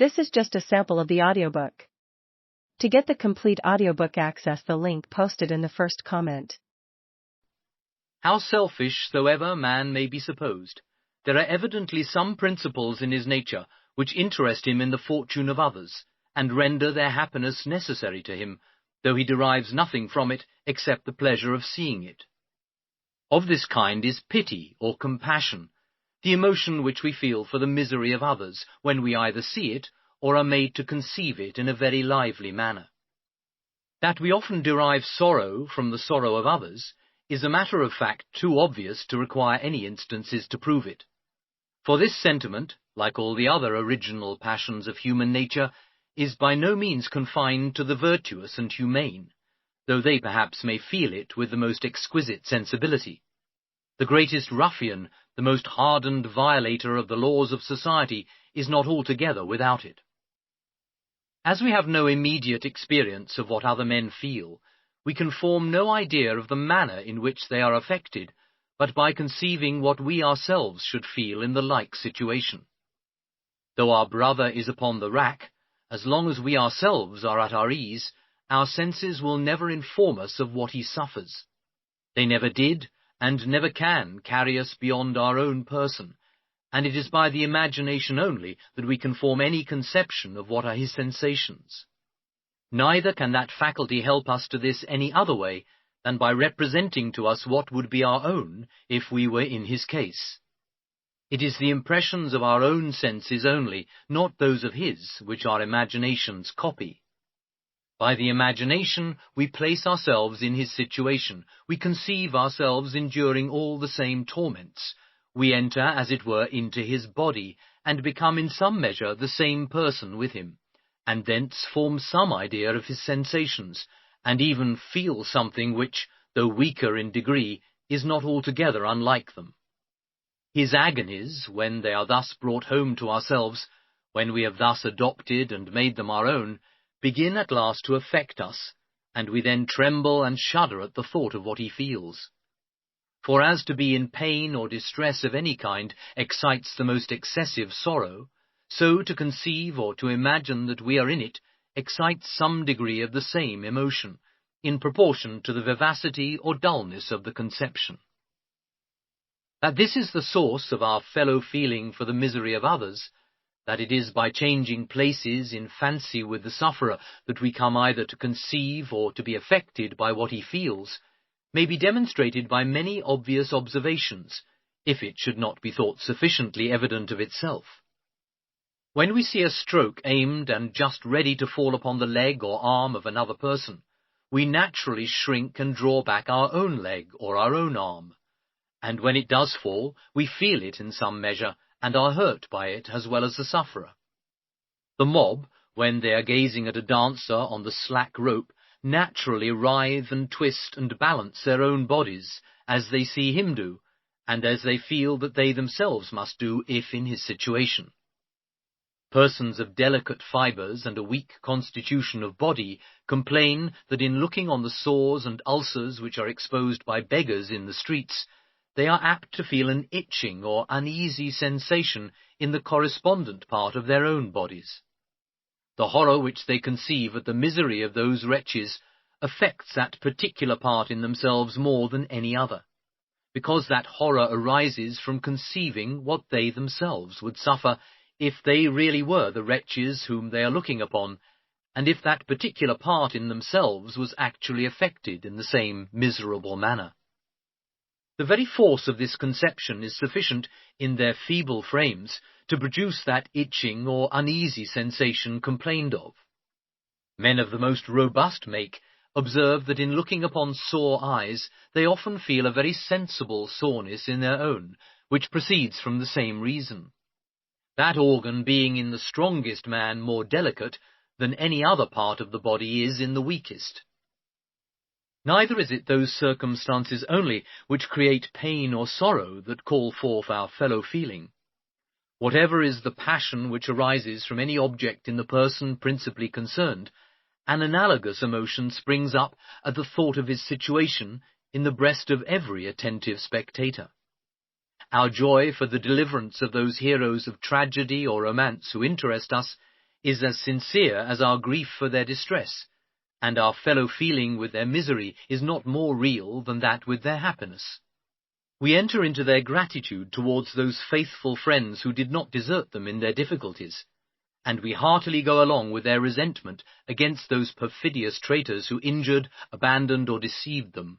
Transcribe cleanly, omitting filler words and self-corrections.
This is just a sample of the audiobook. To get the complete audiobook, access the link posted in the first comment. How selfish soever man may be supposed, there are evidently some principles in his nature which interest him in the fortune of others, and render their happiness necessary to him, though he derives nothing from it except the pleasure of seeing it. Of this kind is pity or compassion, the emotion which we feel for the misery of others when we either see it or are made to conceive it in a very lively manner. That we often derive sorrow from the sorrow of others is a matter of fact too obvious to require any instances to prove it. For this sentiment, like all the other original passions of human nature, is by no means confined to the virtuous and humane, though they perhaps may feel it with the most exquisite sensibility. The greatest ruffian, the most hardened violator of the laws of society, is not altogether without it. As we have no immediate experience of what other men feel, we can form no idea of the manner in which they are affected, but by conceiving what we ourselves should feel in the like situation. Though our brother is upon the rack, as long as we ourselves are at our ease, our senses will never inform us of what he suffers. They never did, and never can, carry us beyond our own person, and it is by the imagination only that we can form any conception of what are his sensations. Neither can that faculty help us to this any other way than by representing to us what would be our own if we were in his case. It is the impressions of our own senses only, not those of his, which our imaginations copy. By the imagination we place ourselves in his situation, we conceive ourselves enduring all the same torments, we enter, as it were, into his body, and become in some measure the same person with him, and thence form some idea of his sensations, and even feel something which, though weaker in degree, is not altogether unlike them. His agonies, when they are thus brought home to ourselves, when we have thus adopted and made them our own, begin at last to affect us, and we then tremble and shudder at the thought of what he feels. For as to be in pain or distress of any kind excites the most excessive sorrow, so to conceive or to imagine that we are in it excites some degree of the same emotion, in proportion to the vivacity or dullness of the conception. That this is the source of our fellow feeling for the misery of others, that it is by changing places in fancy with the sufferer that we come either to conceive or to be affected by what he feels, may be demonstrated by many obvious observations, if it should not be thought sufficiently evident of itself. When we see a stroke aimed and just ready to fall upon the leg or arm of another person, we naturally shrink and draw back our own leg or our own arm, and when it does fall, we feel it in some measure, and are hurt by it as well as the sufferer. The mob, when they are gazing at a dancer on the slack rope, naturally writhe and twist and balance their own bodies, as they see him do, and as they feel that they themselves must do if in his situation. Persons of delicate fibres and a weak constitution of body complain that in looking on the sores and ulcers which are exposed by beggars in the streets, they are apt to feel an itching or uneasy sensation in the correspondent part of their own bodies. The horror which they conceive at the misery of those wretches affects that particular part in themselves more than any other, because that horror arises from conceiving what they themselves would suffer if they really were the wretches whom they are looking upon, and if that particular part in themselves was actually affected in the same miserable manner. The very force of this conception is sufficient, in their feeble frames, to produce that itching or uneasy sensation complained of. Men of the most robust make observe that in looking upon sore eyes they often feel a very sensible soreness in their own, which proceeds from the same reason. That organ being in the strongest man more delicate than any other part of the body is in the weakest. Neither is it those circumstances only which create pain or sorrow that call forth our fellow feeling. Whatever is the passion which arises from any object in the person principally concerned, an analogous emotion springs up at the thought of his situation in the breast of every attentive spectator. Our joy for the deliverance of those heroes of tragedy or romance who interest us is as sincere as our grief for their distress, and our fellow feeling with their misery is not more real than that with their happiness. We enter into their gratitude towards those faithful friends who did not desert them in their difficulties, and we heartily go along with their resentment against those perfidious traitors who injured, abandoned, or deceived them.